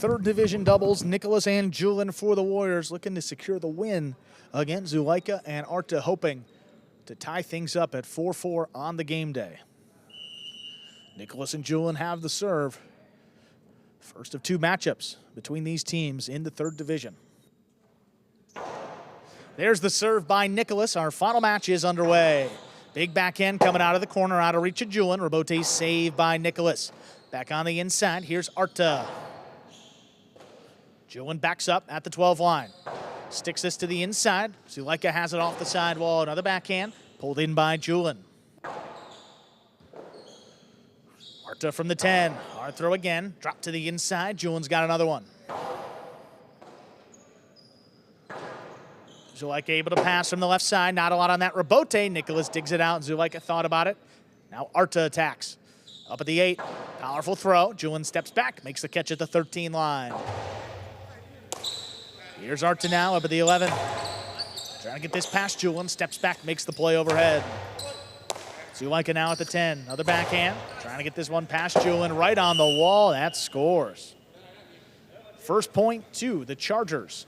third division doubles, Nicolas and Julen for the Warriors, looking to secure the win against Zulaika and Arta, hoping to tie things up at 4-4 on the game day. Nicolas and Julen have the serve. First of two matchups between these teams in the third division. There's the serve by Nicolas. Our final match is underway. Big backhand coming out of the corner, out of reach of Julen. Rebote saved by Nicolas. Back on the inside, here's Arta. Julen backs up at the 12 line. Sticks this to the inside. Zulaika has it off the sidewall. Another backhand, pulled in by Julen. Arta from the 10. Hard throw again. Drop to the inside. Julen's got another one. Zulaika able to pass from the left side. Not a lot on that rebote. Nicolas digs it out. Zulaika thought about it. Now Arta attacks. Up at the 8. Powerful throw. Julen steps back. Makes the catch at the 13 line. Here's Arta now up at the 11. Trying to get this past Julen. Steps back. Makes the play overhead. Zulaika now at the 10. Another backhand. Trying to get this one past Julen. Right on the wall. That scores. First point to the Chargers.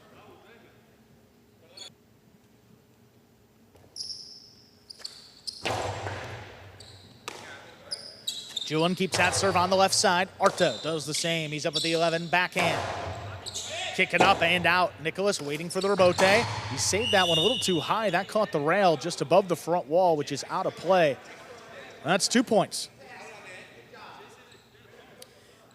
Julen keeps that serve on the left side. Arta does the same. He's up at the 11. Backhand. Kick it up and out. Nicolas waiting for the rebote. He saved that one a little too high. That caught the rail just above the front wall, which is out of play. That's 2 points.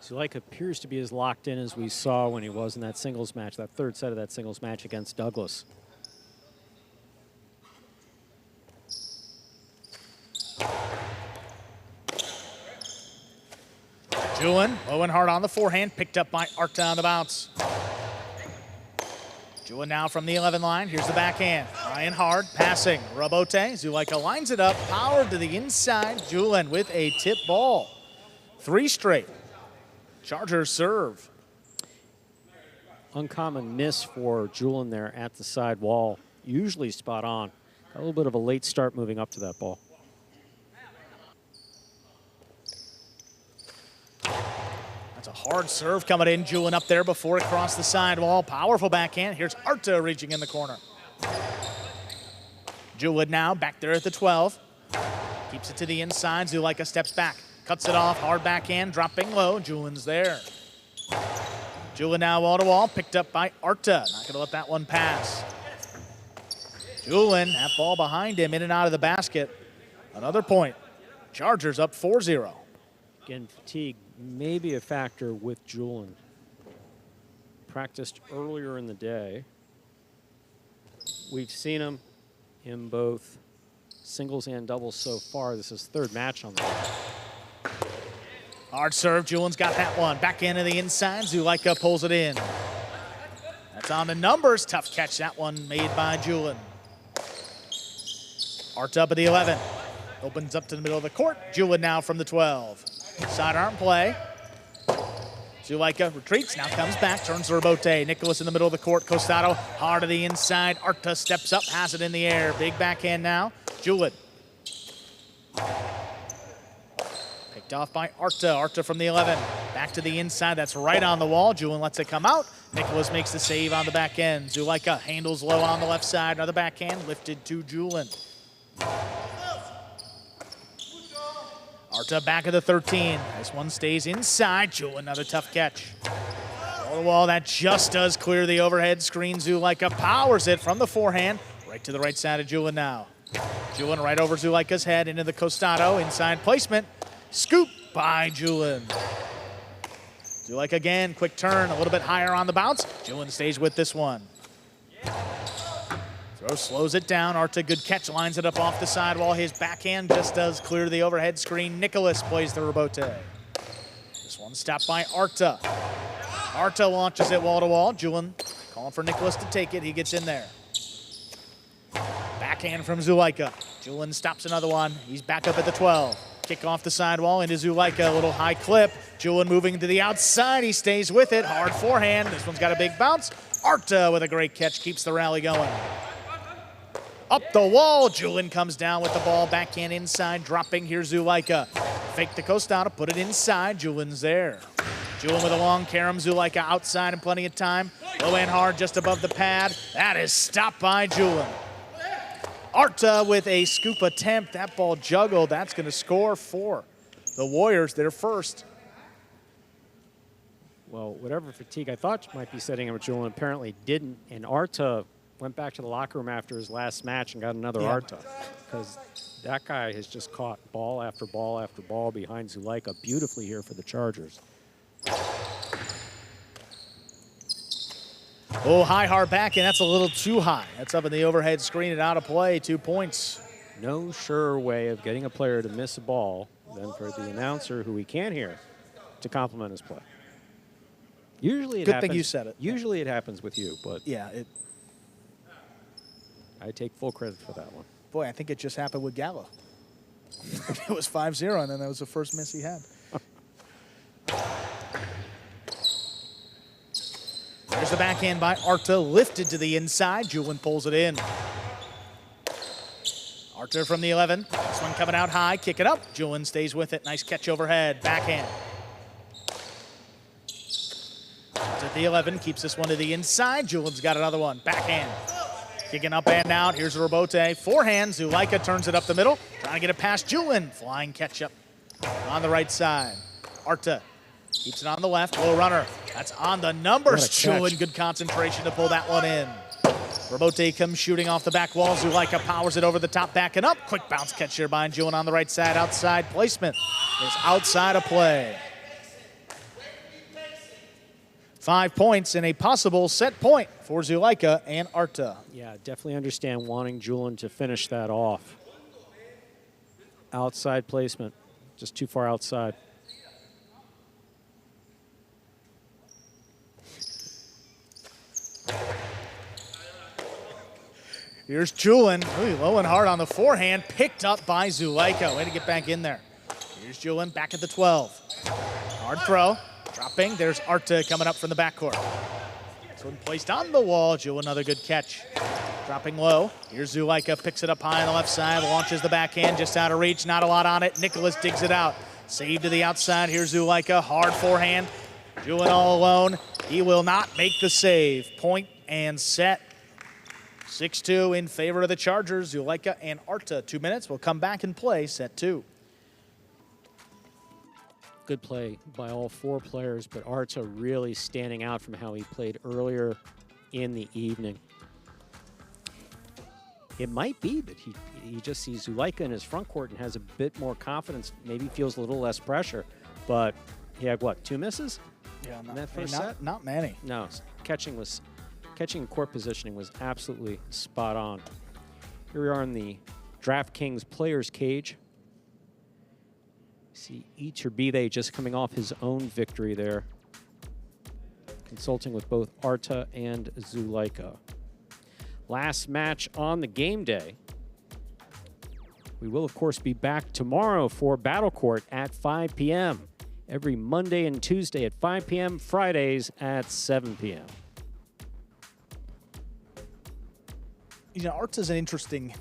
Zulaika appears to be as locked in as we saw when he was in that singles match, that third set of that singles match against Douglas. Julen, low and hard on the forehand, picked up by Arta on the bounce. Julen now from the 11 line. Here's the backhand. High and hard, passing. Rebote. Zulaika lines it up, powered to the inside. Julen with a tip ball. 3 straight. Chargers serve. Uncommon miss for Julen there at the side wall. Usually spot on. Got a little bit of a late start moving up to that ball. That's a hard serve coming in. Julen up there before it crossed the sidewall. Powerful backhand. Here's Arta reaching in the corner. Julen now back there at the 12. Keeps it to the inside. Zulaika steps back. Cuts it off. Hard backhand. Dropping low. Julen's there. Julen now wall to wall. Picked up by Arta. Not going to let that one pass. Julen, that ball behind him, in and out of the basket. Another point. Chargers up 4-0. Again, fatigue may be a factor with Julen. Practiced earlier in the day. We've seen him in both singles and doubles so far. This is third match on the day. Hard serve. Julen's got that one. Back into the inside. Zulaika pulls it in. That's on the numbers. Tough catch. That one made by Julen. Arta up at the 11. Opens up to the middle of the court. Julen now from the 12. Sidearm play. Zulaika retreats, now comes back, turns the rebote. Nicolas in the middle of the court. Costado hard to the inside. Arta steps up, has it in the air. Big backhand now. Julen. Picked off by Arta. Arta from the 11. Back to the inside. That's right on the wall. Julen lets it come out. Nicolas makes the save on the back end. Zulaika handles low on the left side. Another backhand lifted to Julen. Arta back at the 13. This one stays inside. Julen, another tough catch. Wall to wall, that just does clear the overhead screen. Zulaika powers it from the forehand. Right to the right side of Julen now. Julen right over Zulaika's head into the Costado. Inside placement. Scoop by Julen. Zulaika again, quick turn, a little bit higher on the bounce. Julen stays with this one. Throw slows it down. Arta, good catch, lines it up off the sidewall. His backhand just does clear the overhead screen. Nicolas plays the rebote. This one stopped by Arta. Arta launches it wall to wall. Julen calling for Nicolas to take it. He gets in there. Backhand from Zulaika. Julen stops another one. He's back up at the 12. Kick off the sidewall into Zulaika. A little high clip. Julen moving to the outside. He stays with it. Hard forehand. This one's got a big bounce. Arta with a great catch keeps the rally going. Up the wall, Julen comes down with the ball, backhand inside, dropping. Here's Zulaika. Fake the Costado, put it inside, Julen's there. Julen with a long carom, Zulaika outside and plenty of time. Low and hard just above the pad. That is stopped by Julen. Arta with a scoop attempt. That ball juggled. That's going to score for the Warriors. They're first. Well, whatever fatigue I thought might be setting him with Julen apparently didn't, and Arta went back to the locker room after his last match and got another Arta, because that guy has just caught ball after ball after ball behind Zulaika beautifully here for the Chargers. Oh, high, hard back, and that's a little too high. That's up in the overhead screen and out of play, 2 points. No surer way of getting a player to miss a ball than for the announcer, who we can't hear, to compliment his play. Usually it Good happens. thing you said it. Usually it happens with you, but Yeah, I take full credit for that one. boy, I think it just happened with Gallo. It was 5-0, and then that was the first miss he had. There's the backhand by Arta, lifted to the inside. Julen pulls it in. Arta from the 11. This one coming out high, kick it up. Julen stays with it. Nice catch overhead, backhand. At the 11, keeps this one to the inside. Julen's got another one, backhand. Kicking up and out, here's a rebote. Forehand, Zulaika turns it up the middle. Trying to get it past Julen. Flying catch up on the right side. Arta keeps it on the left, low runner. That's on the numbers. Julen, good concentration to pull that one in. Rebote comes shooting off the back wall. Zulaika powers it over the top, backing up. Quick bounce catch here by Julen on the right side. Outside placement is outside of play. 5 points and a possible set point for Zulaika and Arta. Yeah, definitely understand wanting Julen to finish that off. Outside placement, just too far outside. Here's Julen, really low and hard on the forehand, picked up by Zulaika. Way to get back in there. Here's Julen back at the 12. Hard throw, dropping. There's Arta coming up from the backcourt. This one placed on the wall. Julen, another good catch. Dropping low. Here's Zulaika, picks it up high on the left side, launches the backhand just out of reach, not a lot on it. Nicolas digs it out. Save to the outside. Here's Zulaika, hard forehand. Julen all alone. He will not make the save. Point and set. 6-2 in favor of the Chargers. Zulaika and Arta, 2 minutes. We'll come back and play set 2. Good play by all 4 players, but Arta really standing out from how he played earlier in the evening. It might be that he just sees Zulaika in his front court and has a bit more confidence, maybe feels a little less pressure, but he had, what, 2 misses? Yeah, in that first set? Not many. No, catching and court positioning was absolutely spot on. Here we are in the DraftKings players cage. See each or be they just coming off his own victory there. Consulting with both Arta and Zulaika. Last match on the game day. We will, of course, be back tomorrow for Battle Court at 5 p.m. Every Monday and Tuesday at 5 p.m., Fridays at 7 p.m. You know, Arta's an interesting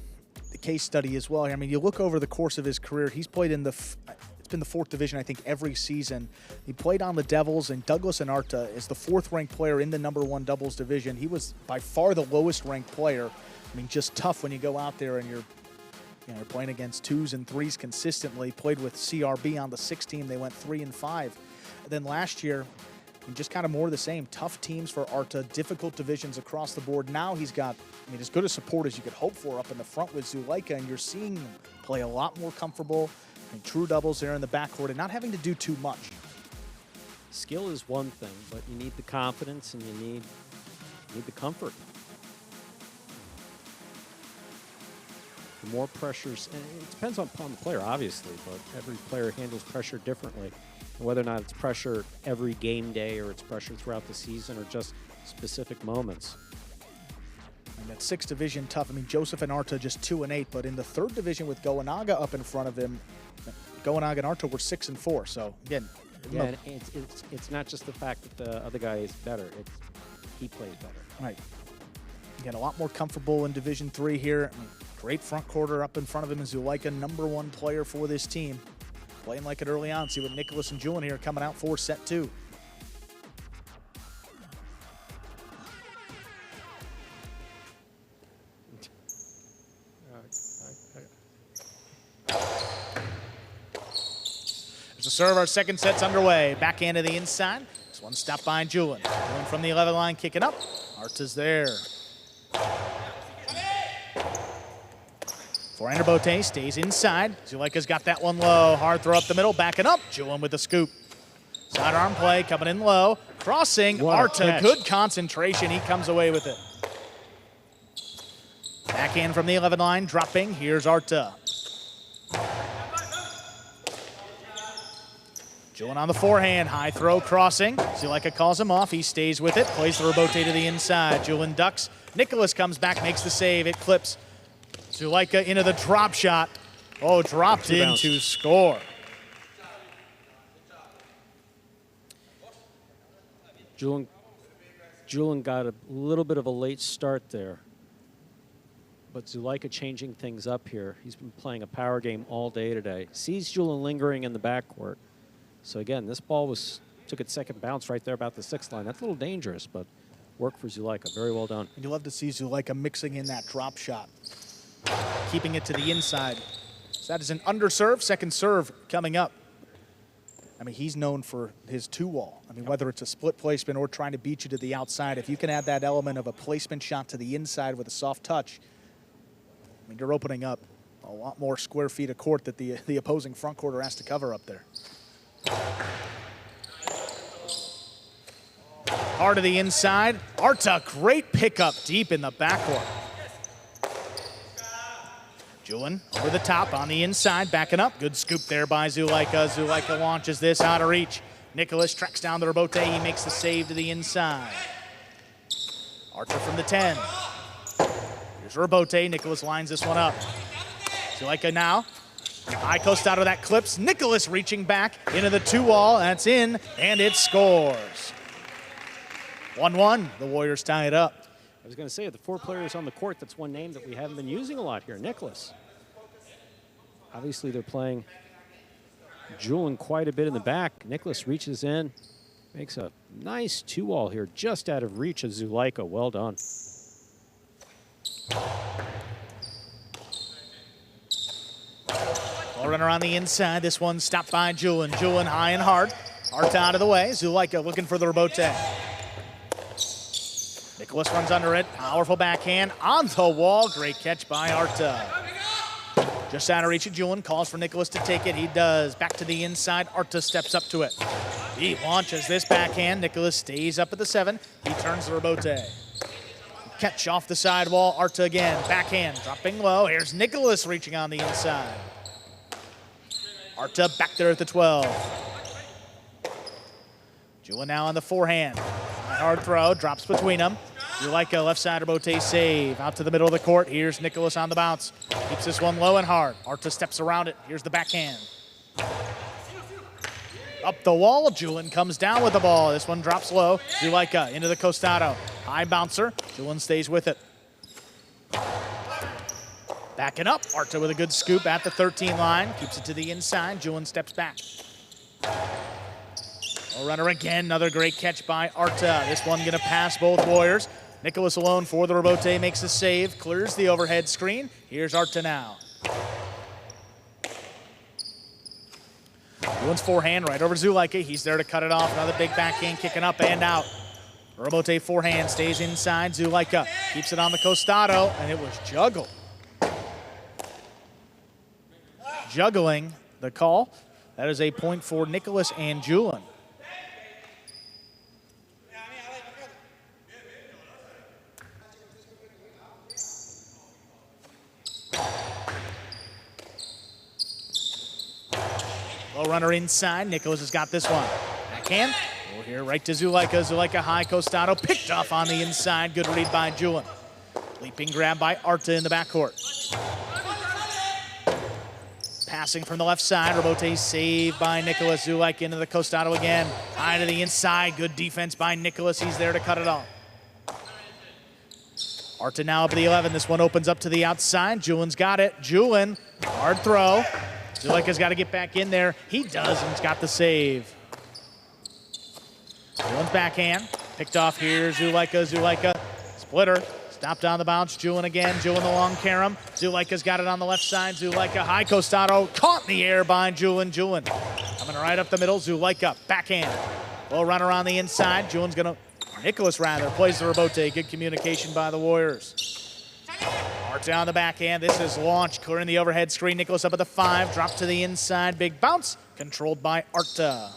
case study as well. I mean, you look over the course of his career, he's played in it's been the 4th division, I think, every season. He played on the Devils, and Douglas and Arta is the 4th-ranked player in the #1 doubles division. He was by far the lowest-ranked player. I mean, just tough when you go out there and you're playing against 2s and 3s consistently. Played with CRB on the 6 team. They went 3-5. And then last year, just kind of more of the same. Tough teams for Arta, difficult divisions across the board. Now he's got, I mean, as good a support as you could hope for up in the front with Zulaika, and you're seeing him play a lot more comfortable. I mean, true doubles there in the backcourt and not having to do too much. Skill is one thing, but you need the confidence and you need the comfort. The more pressures, and it depends upon the player, obviously, but every player handles pressure differently. And whether or not it's pressure every game day or it's pressure throughout the season or just specific moments. And that 6th division tough. I mean, Joseph and Arta just 2-8, but in the 3rd division with Goanaga up in front of him, Goanaga and Arta were 6-4. So again, yeah, and it's not just the fact that the other guy is better; it's he plays better. Right. Again, a lot more comfortable in Division 3 here. I mean, great front quarter up in front of him is Zulaika, #1 player for this team. Playing like it early on. See what Nicolas and Julen here coming out for set 2. serve. Our second set's underway. Backhand to the inside. This one stopped by Julen. Julen from the 11 line, kicking up. Arta's there. Forehander Bote stays inside. Zulaika's got that one low. Hard throw up the middle, backing up. Julen with the scoop. Sidearm play, coming in low. Crossing, Arta, good concentration. He comes away with it. Backhand from the 11 line, dropping. Here's Arta. Julen on the forehand, high throw, crossing. Zulaika calls him off, he stays with it. Plays the rebote to the inside. Julen ducks. Nicolas comes back, makes the save. It clips. Zulaika into the drop shot. Oh, dropped in to score. Julen got a little bit of a late start there. But Zulaika changing things up here. He's been playing a power game all day today. Sees Julen lingering in the backcourt. So again, this ball took its second bounce right there about the 6th line. That's a little dangerous, but work for Zulaika. Very well done. And you love to see Zulaika mixing in that drop shot, keeping it to the inside. So that is an underserve, second serve coming up. I mean, he's known for his 2-wall. I mean, whether it's a split placement or trying to beat you to the outside, if you can add that element of a placement shot to the inside with a soft touch, I mean, you're opening up a lot more square feet of court that the opposing front quarter has to cover up there. Hard to the inside. Arta, great pickup deep in the backcourt. Julen over the top on the inside, backing up. Good scoop there by Zulaika. Zulaika launches this out of reach. Nicolas tracks down the rebote. He makes the save to the inside. Arta from the 10. Here's rebote. Nicolas lines this one up. Zulaika now. High coast out of that clips. Nicolas reaching back into the 2-wall. That's in, and it scores. 1-1. The Warriors tie it up. I was going to say, of the 4 players on the court, that's one name that we haven't been using a lot here, Nicolas. Obviously, they're playing Julen quite a bit in the back. Nicolas reaches in, makes a nice 2-wall here, just out of reach of Zulaika. Well done. Ball runner on the inside. This one stopped by Julen. Julen high and hard. Arta out of the way. Zulaika looking for the rebote. Nicolas runs under it. Powerful backhand on the wall. Great catch by Arta. Just out of reach of Julen. Calls for Nicolas to take it. He does. Back to the inside. Arta steps up to it. He launches this backhand. Nicolas stays up at the 7. He turns the rebote. Catch off the sidewall. Arta again. Backhand. Dropping low. Here's Nicolas reaching on the inside. Arta back there at the 12. Julen now on the forehand. Hard throw. Drops between them. Zulaika left side rebote save. Out to the middle of the court. Here's Nicolas on the bounce. Keeps this one low and hard. Arta steps around it. Here's the backhand. Up the wall. Julen comes down with the ball. This one drops low. Zulaika into the costado. High bouncer. Julen stays with it. Backing up. Arta with a good scoop at the 13 line. Keeps it to the inside. Julen steps back. Runner again. Another great catch by Arta. This one going to pass both Warriors. Nicolas alone for the rebote. Makes a save. Clears the overhead screen. Here's Arta now. Julen's forehand right over Zulaika. He's there to cut it off. Another big backhand kicking up and out. Rebote forehand stays inside. Zulaika keeps it on the costado, and it was juggled. Juggling the call. That is a point for Nicolas and Julen. Low runner inside. Nicolas has got this one. Backhand. Over here right to Zulaika. Zulaika high costado. Picked off on the inside. Good read by Julen. Leaping grab by Arta in the backcourt. Passing from the left side. Rebote saved by Nicolas. Zulaika into the costado again. High to the inside. Good defense by Nicolas. He's there to cut it off. Arta now up at the 11. This one opens up to the outside. Julen's got it. Julen, hard throw. Zulaika's got to get back in there. He does, and he's got the save. Julen's backhand. Picked off here. Zulaika. Splitter. Stopped on the bounce. Julen again. Julen the long carom. Zulaika's got it on the left side. Zulaika high costado. Caught in the air by Julen. Julen coming Coming right up the middle, Zulaika, backhand. Well, run around the inside. Julen's gonna, Nicolas rather, plays the rebote. Good communication by the Warriors. Arta on the backhand. This is launched, clearing the overhead screen. Nicolas up at the 5, drop to the inside, big bounce, controlled by Arta.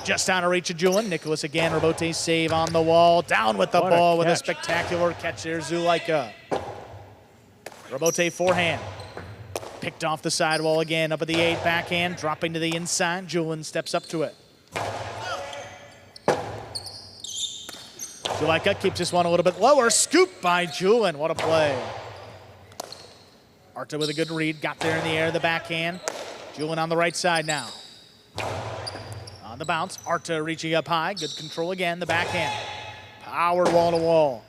Just out of reach of Julen. Nicolas again, rebote save on the wall. Down with the ball with a spectacular catch there, Zulaika. Rebote forehand. Picked off the sidewall again, up at the 8, backhand, dropping to the inside. Julen steps up to it. Zulaika keeps this one a little bit lower. Scoop by Julen, what a play. Arta with a good read, got there in the air, the backhand. Julen on the right side now. On the bounce, Arta reaching up high, good control again, the backhand. Powered wall to wall.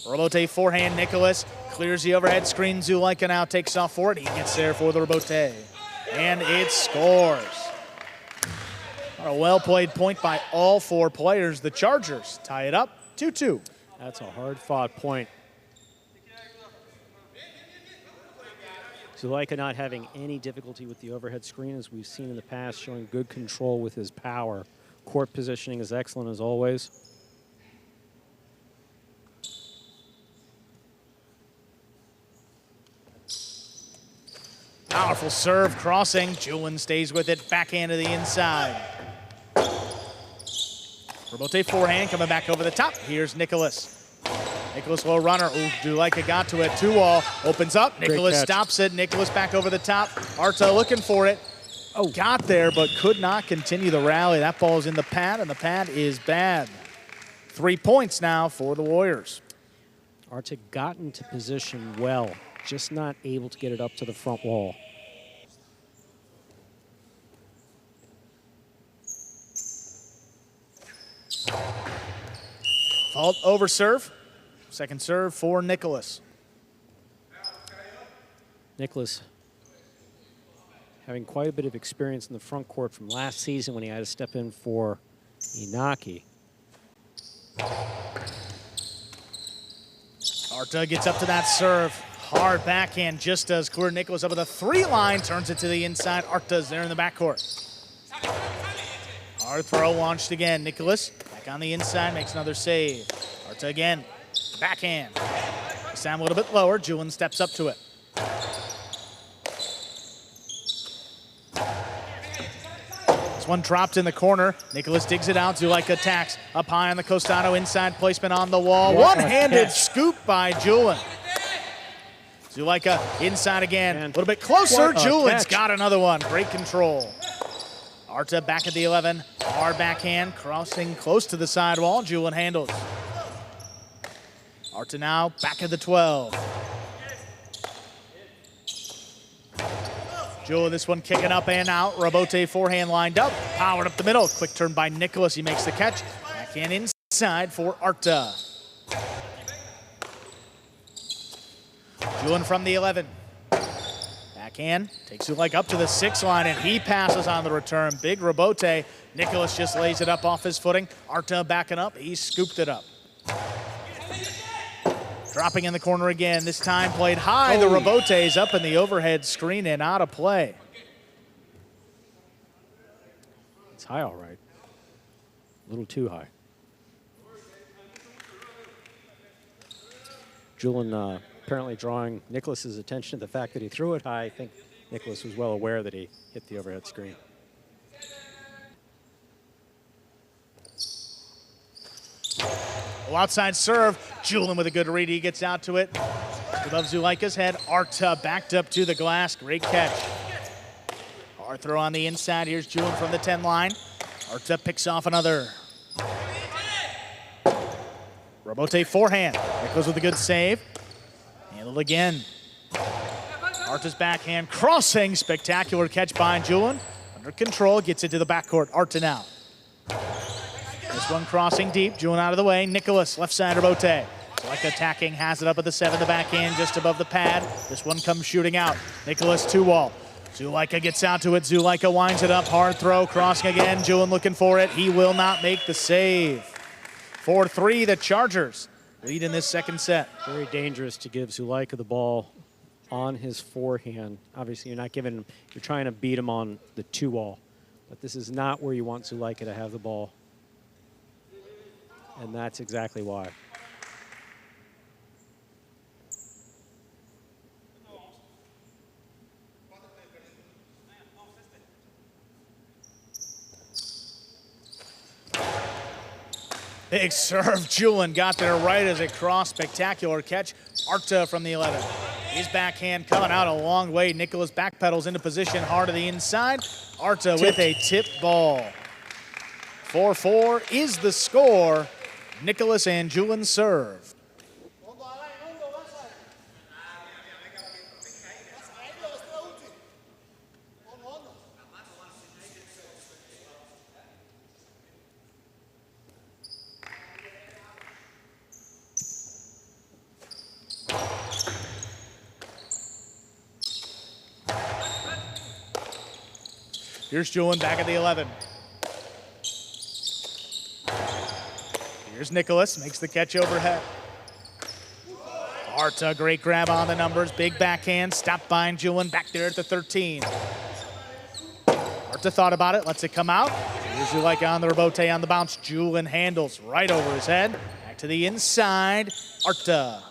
Rebote forehand, Nicolas clears the overhead screen. Zulaika now takes off for it. He gets there for the rebote. And it scores. What a well-played point by all 4 players. The Chargers tie it up 2-2. That's a hard-fought point. Zulaika not having any difficulty with the overhead screen, as we've seen in the past, showing good control with his power. Court positioning is excellent as always. Powerful serve, crossing. Julen stays with it, backhand to the inside. Rebote forehand, coming back over the top. Here's Nicolas. Nicolas low runner. Ooh, Zulaika got to it. 2-wall, opens up. Nicolas stops it. Nicolas back over the top. Arta looking for it. Oh, got there, but could not continue the rally. That ball's in the pad, and the pad is bad. 3 points now for the Warriors. Arta got into position well, just not able to get it up to the front wall. Fault over serve. Second serve for Nicolas. Nicolas having quite a bit of experience in the front court from last season when he had to step in for Inaki. Arta gets up to that serve. Hard backhand, just does clear. Nicolas up at the 3-line, turns it to the inside. Arta's there in the backcourt. Hard throw launched again. Nicolas back on the inside, makes another save. Arta again, backhand. This time a little bit lower. Julen steps up to it. This one dropped in the corner. Nicolas digs it out. Zulaika attacks up high on the Costano, inside placement on the wall. One-handed scoop by Julen. Zulaika inside again, a little bit closer. Julen's got another one. Great control. Arta back at the 11. Hard backhand, crossing close to the sidewall. Julen handles. Arta now back at the 12. Julen, this one kicking up and out. Rebote forehand lined up. Powered up the middle. Quick turn by Nicolas. He makes the catch. Backhand inside for Arta. Julen from the 11. Backhand, takes Zulaika up to the 6-line, and he passes on the return. Big rebote. Nicolas just lays it up off his footing. Arta backing up. He scooped it up. Dropping in the corner again. This time played high. The rebote's up in the overhead screen and out of play. It's high, all right. A little too high. Julen apparently drawing Nicolas's attention to the fact that he threw it high. I think Nicolas was well aware that he hit the overhead screen. Outside serve. Julen with a good read. He gets out to it. Above Zulaika's head. Arta backed up to the glass. Great catch. Hard throw on the inside. Here's Julen from the 10-line. Arta picks off another. Rebote forehand. Nicolas with a good save. Handled again. Arta's backhand crossing. Spectacular catch by Julen. Under control. Gets it to the backcourt. Arta now. This one crossing deep. Julen out of the way. Nicolas left side rebote. Like attacking, has it up at the 7, the backhand just above the pad. This one comes shooting out. Nicolas 2-wall. Zulaika gets out to it. Zulaika winds it up. Hard throw, crossing again. Julen looking for it. He will not make the save. 4-3, the Chargers lead in this second set. Very dangerous to give Zulaika the ball on his forehand. Obviously, you're not giving him, you're trying to beat him on the 2-all. But this is not where you want Zulaika to have the ball. And that's exactly why. Big serve. Julen got there right as it crossed. Spectacular catch. Arta from the 11. His backhand coming out a long way. Nicolas backpedals into position, hard to the inside. Arta with a tip ball. 4-4 is the score. Nicolas and Julen serve. Here's Julen back at the 11. Here's Nicolas, makes the catch overhead. Arta, great grab on the numbers, big backhand, stopped by Julen back there at the 13. Arta thought about it, lets it come out. Here's Zulaika on the rebote on the bounce. Julen handles right over his head. Back to the inside, Arta.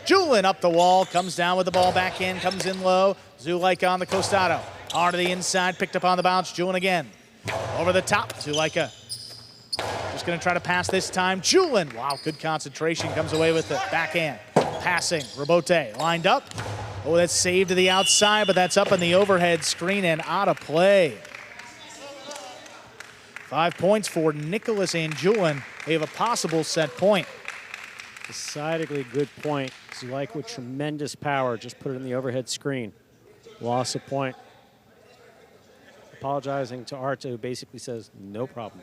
Julen up the wall, comes down with the ball, backhand, comes in low. Zulaika on the costado. Hard to the inside, picked up on the bounce. Julen again. Over the top, Zulaika. Just gonna try to pass this time. Julen, wow, good concentration, comes away with it. Backhand, passing, rebote, lined up. Oh, that's saved to the outside, but that's up in the overhead screen and out of play. 5 points for Nicolas and Julen. They have a possible set point. Decidedly good point. Zulaika with tremendous power, just put it in the overhead screen. Lost a point. Apologizing to Arta, who basically says, no problem.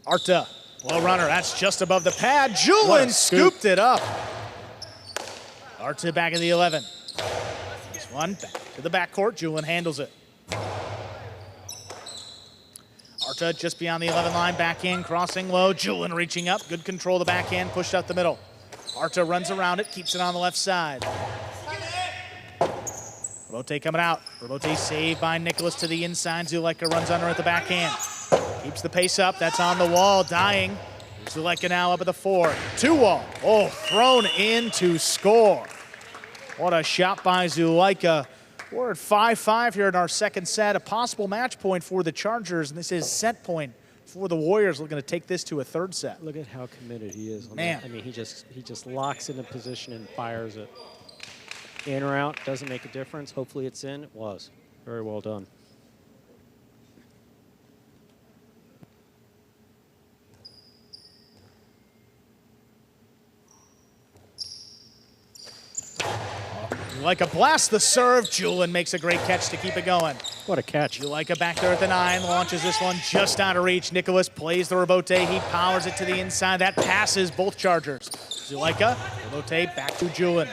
Arta, well runner, that's just above the pad. Julen scooped it up. Arta back at the 11. This one back to the backcourt. Julen handles it. Arta just beyond the 11 line, backhand, crossing low. Julen reaching up, good control of the backhand, pushed out the middle. Arta runs around it, keeps it on the left side. Rebote coming out. Rebote saved by Nicolas to the inside. Zulaika runs under at the backhand. Keeps the pace up, that's on the wall, dying. Zulaika now up at the 4. 2-wall, oh, thrown in to score. What a shot by Zulaika. We're at 5-5 here in our second set. A possible match point for the Chargers, and this is set point for the Warriors. Looking to take this to a third set. Look at how committed he is. Man. I mean, he just locks into position and fires it. In or out, doesn't make a difference. Hopefully it's in. It was. Very well done. Zulaika blasts the serve. Julen makes a great catch to keep it going. What a catch. Zulaika back there at the 9, launches this one just out of reach. Nicolas plays the rebote. He powers it to the inside. That passes both Chargers. Zulaika, rebote back to Julen.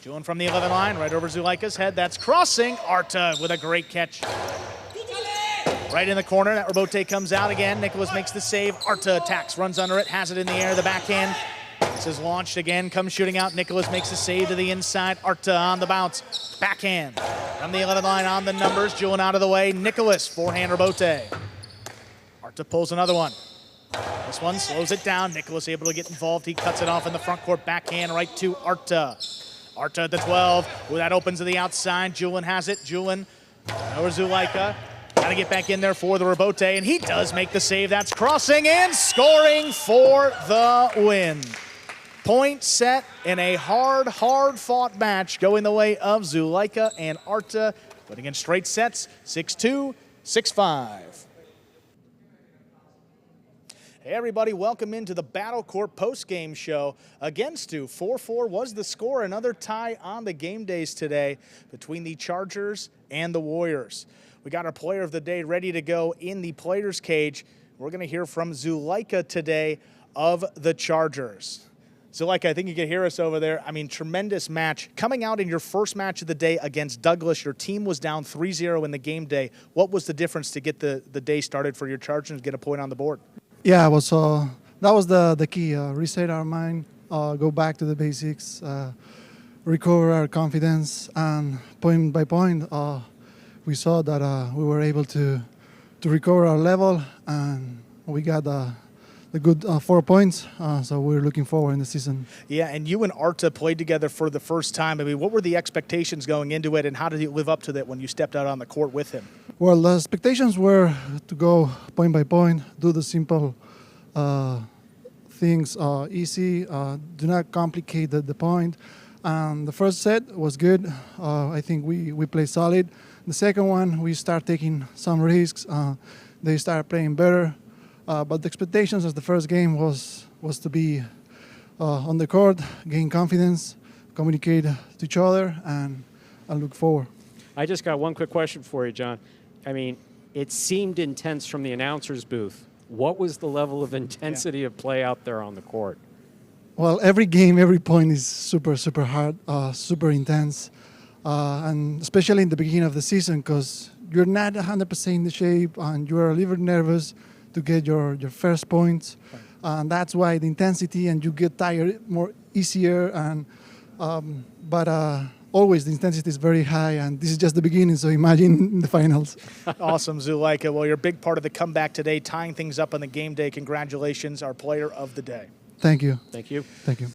Julen from the 11 line, right over Zulaika's head. That's crossing. Arta with a great catch. Right in the corner, that rebote comes out again. Nicolas makes the save. Arta attacks, runs under it, has it in the air. The backhand. This is launched again, comes shooting out. Nicolas makes a save to the inside. Arta on the bounce. Backhand from the 11 line on the numbers. Julen out of the way. Nicolas, forehand rebote. Arta pulls another one. This one slows it down. Nicolas able to get involved. He cuts it off in the front court. Backhand right to Arta. Arta at the 12. Ooh, that opens to the outside. Julen has it. Julen over Zulaika. Got to get back in there for the rebote, and he does make the save. That's crossing and scoring for the win. Point set in a hard-fought match going the way of Zulaika and Arta, putting in straight sets, 6-2, 6-5. Hey everybody, welcome into the Battle Court post-game show. Again, Stu, 4-4 was the score. Another tie on the game days today between the Chargers and the Warriors. We got our player of the day ready to go in the player's cage. We're going to hear from Zulaika today of the Chargers. Zulaika, I think you can hear us over there. I mean, tremendous match. Coming out in your first match of the day against Douglas, your team was down 3-0 in the game day. What was the difference to get the day started for your Chargers, get a point on the board? Yeah, it was, that was the key. Reset our mind, go back to the basics, recover our confidence, and point by point, we saw that we were able to recover our level, and we got the good 4 points, so we're looking forward in the season. Yeah, and you and Arta played together for the first time. I mean, what were the expectations going into it, and how did you live up to that when you stepped out on the court with him? Well, the expectations were to go point by point, do the simple things easy, do not complicate the point. And the first set was good. I think we played solid. The second one, we start taking some risks. They start playing better. But the expectations of the first game was to be on the court, gain confidence, communicate to each other, and look forward. I just got one quick question for you, John. I mean, it seemed intense from the announcer's booth. What was the level of intensity of play out there on the court? Well, every game, every point is super, super hard, super intense, and especially in the beginning of the season because you're not 100% in the shape and you're a little nervous to get your first points. Right. And that's why the intensity and you get tired more easier. And but always the intensity is very high, and this is just the beginning, so imagine the finals. Awesome, Zulaika. Well, you're a big part of the comeback today, tying things up on the game day. Congratulations, our player of the day. Thank you. Thank you. Thank you.